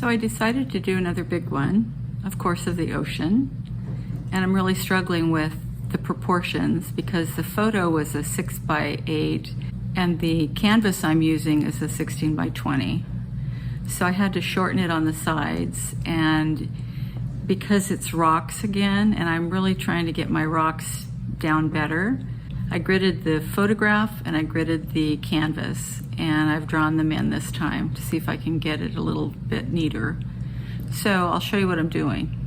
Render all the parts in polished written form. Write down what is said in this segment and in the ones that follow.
So I decided to do another big one, of course, of the ocean. And I'm really struggling with the proportions because the photo was a 6x8 and the canvas I'm using is a 16x20. So I had to shorten it on the sides, and because it's rocks again, and I'm really trying to get my rocks down better, I gridded the photograph and I gridded the canvas, and I've drawn them in this time to see if I can get it a little bit neater. So I'll show you what I'm doing.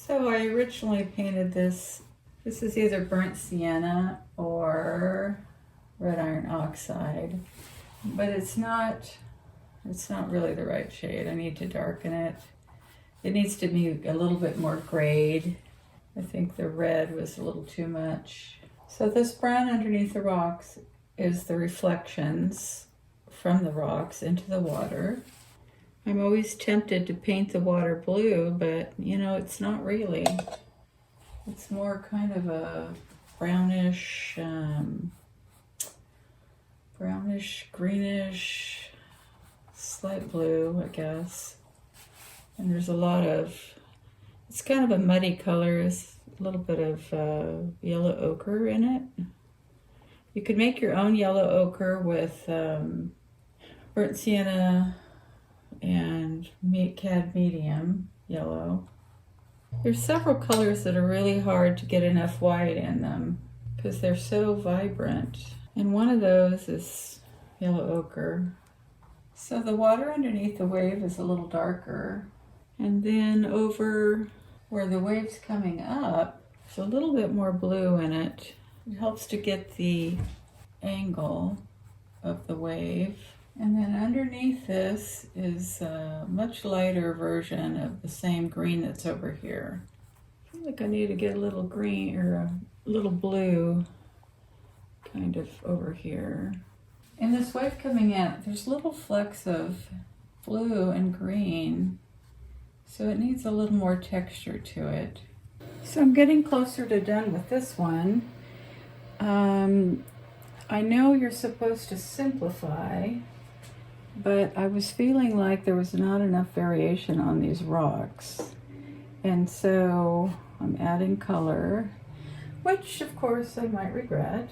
So I originally painted this. This is either burnt sienna or red iron oxide, but it's not really the right shade. I need to darken it. It needs to be a little bit more grayed. I think the red was a little too much. So this brown underneath the rocks is the reflections from the rocks into the water. I'm always tempted to paint the water blue, but you know, it's not really. It's more kind of a brownish, greenish, slight blue, I guess. And there's a lot of, it's kind of a muddy color, there's a little bit of yellow ochre in it. You could make your own yellow ochre with burnt sienna and cad medium yellow. There's several colors that are really hard to get enough white in them because they're so vibrant. And one of those is yellow ochre. So the water underneath the wave is a little darker. And then over where the wave's coming up, there's a little bit more blue in it. It helps to get the angle of the wave. And then underneath this is a much lighter version of the same green that's over here. I feel like I need to get a little green or a little blue kind of over here. In this wave coming in, there's little flecks of blue and green, so it needs a little more texture to it. So I'm getting closer to done with this one. I know you're supposed to simplify, but I was feeling like there was not enough variation on these rocks. And so I'm adding color, which of course I might regret.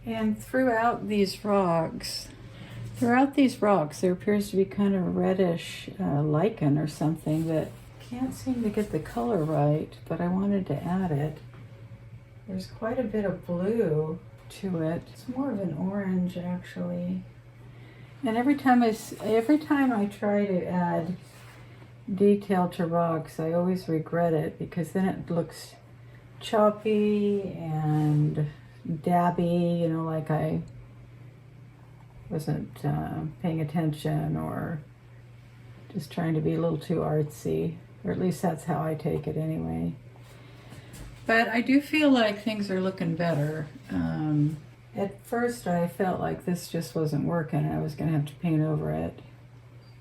And throughout these rocks, there appears to be kind of a reddish lichen or something that can't seem to get the color right, but I wanted to add it. There's quite a bit of blue to it. It's more of an orange actually. And every time I try to add detail to rocks, I always regret it because then it looks choppy and dabby, you know, like I wasn't paying attention or just trying to be a little too artsy, or at least that's how I take it anyway. But I do feel like things are looking better. At first I felt like this just wasn't working and I was going to have to paint over it.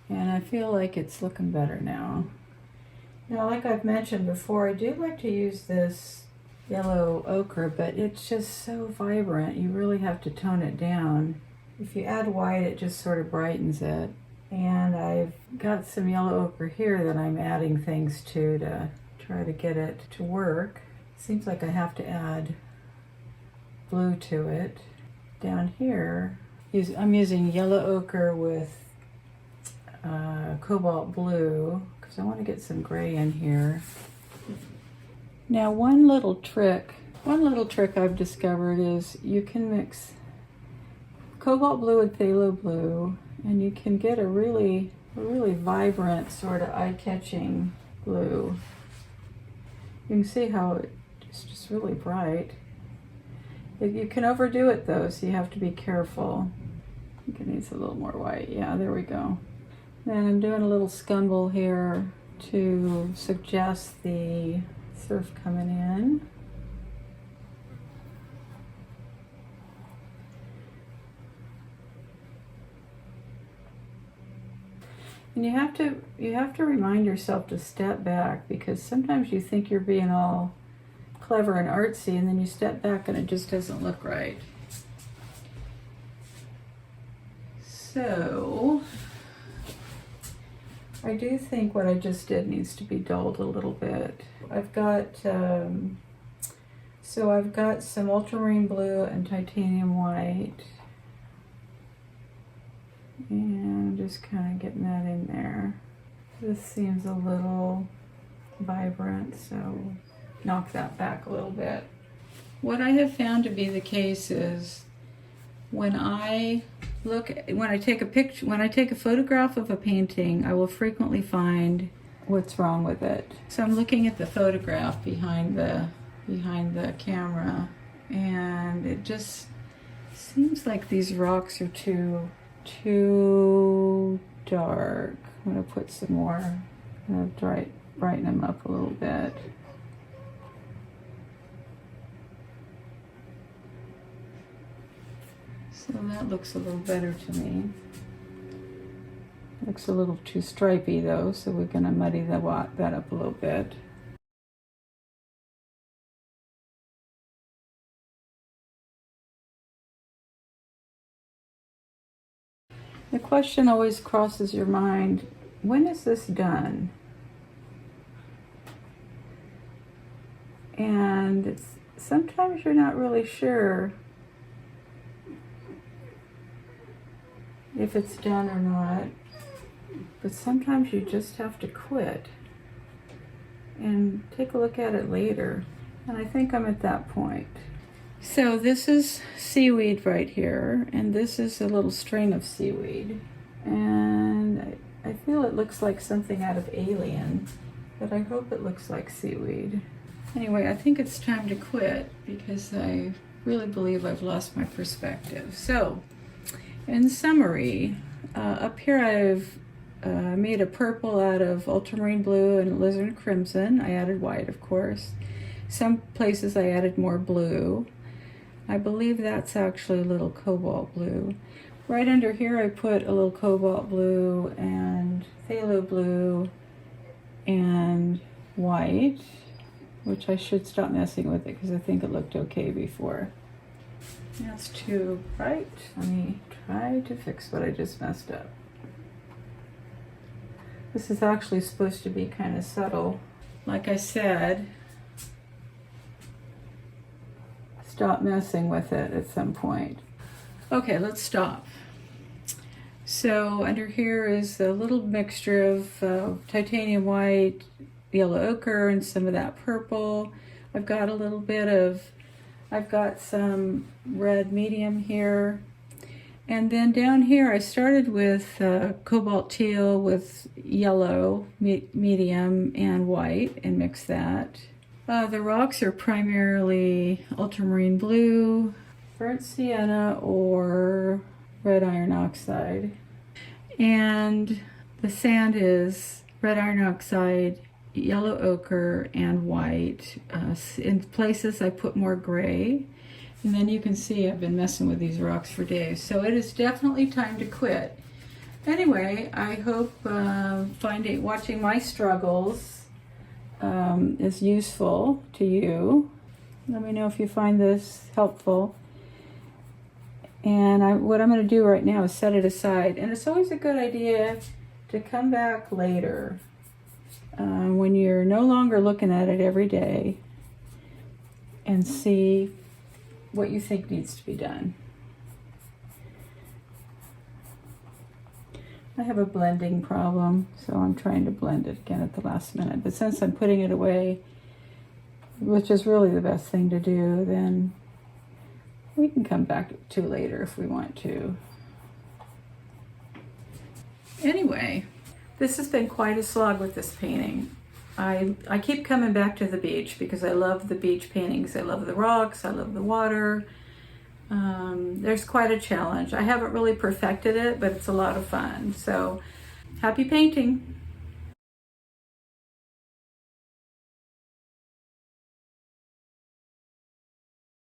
And I feel like it's looking better now. Now, like I've mentioned before, I do like to use this yellow ochre, but it's just so vibrant. You really have to tone it down. If you add white, it just sort of brightens it. And I've got some yellow ochre here that I'm adding things to try to get it to work. Seems like I have to add blue to it. Down here, I'm using yellow ochre with cobalt blue because I want to get some gray in here. Now one little trick I've discovered is you can mix cobalt blue and phthalo blue, and you can get a really vibrant, sort of eye-catching blue. You can see how it's just really bright. You can overdo it though, so you have to be careful. I think it needs a little more white. Yeah, there we go. Then I'm doing a little scumble here to suggest the surf coming in. And you have to remind yourself to step back, because sometimes you think you're being all clever and artsy, and then you step back and it just doesn't look right. So I do think what I just did needs to be dulled a little bit. I've got I've got some ultramarine blue and titanium white, and just kind of getting that in there. This seems a little vibrant, so knock that back a little bit. What I have found to be the case is when I take a photograph of a painting, I will frequently find what's wrong with it. So I'm looking at the photograph behind the camera, and it just seems like these rocks are too dark. I'm gonna put some more, brighten them up a little bit. So that looks a little better to me. Looks a little too stripy though, so we're gonna muddy that up a little bit. The question always crosses your mind, when is this done? And sometimes you're not really sure if it's done or not, but sometimes you just have to quit and take a look at it later. And I think I'm at that point. So this is seaweed right here, and this is a little string of seaweed. And I feel it looks like something out of Alien, but I hope it looks like seaweed. Anyway, I think it's time to quit because I really believe I've lost my perspective. So, in summary, up here I've made a purple out of ultramarine blue and alizarin crimson. I added white, of course. Some places I added more blue. I believe that's actually a little cobalt blue. Right under here I put a little cobalt blue and phthalo blue and white, which I should stop messing with it because I think it looked okay before. That's too bright. Let me try to fix what I just messed up. This is actually supposed to be kind of subtle. Like I said, stop messing with it at some point. Okay, let's stop. So under here is a little mixture of titanium white, yellow ochre, and some of that purple. I've got some red medium here. And then down here I started with cobalt teal with yellow medium and white and mixed that. The rocks are primarily ultramarine blue, burnt sienna, or red iron oxide. And the sand is red iron oxide, yellow ochre, and white. In places I put more gray. And then you can see I've been messing with these rocks for days. So it is definitely time to quit. Anyway, I hope watching my struggles is useful to you. Let me know if you find this helpful. And what I'm going to do right now is set it aside. And it's always a good idea to come back later when you're no longer looking at it every day and see what you think needs to be done. I have a blending problem, so I'm trying to blend it again at the last minute. But since I'm putting it away, which is really the best thing to do, then we can come back to later if we want to. Anyway, this has been quite a slog with this painting. I keep coming back to the beach because I love the beach paintings. I love the rocks, I love the water. There's quite a challenge. I haven't really perfected it, but it's a lot of fun. So happy painting.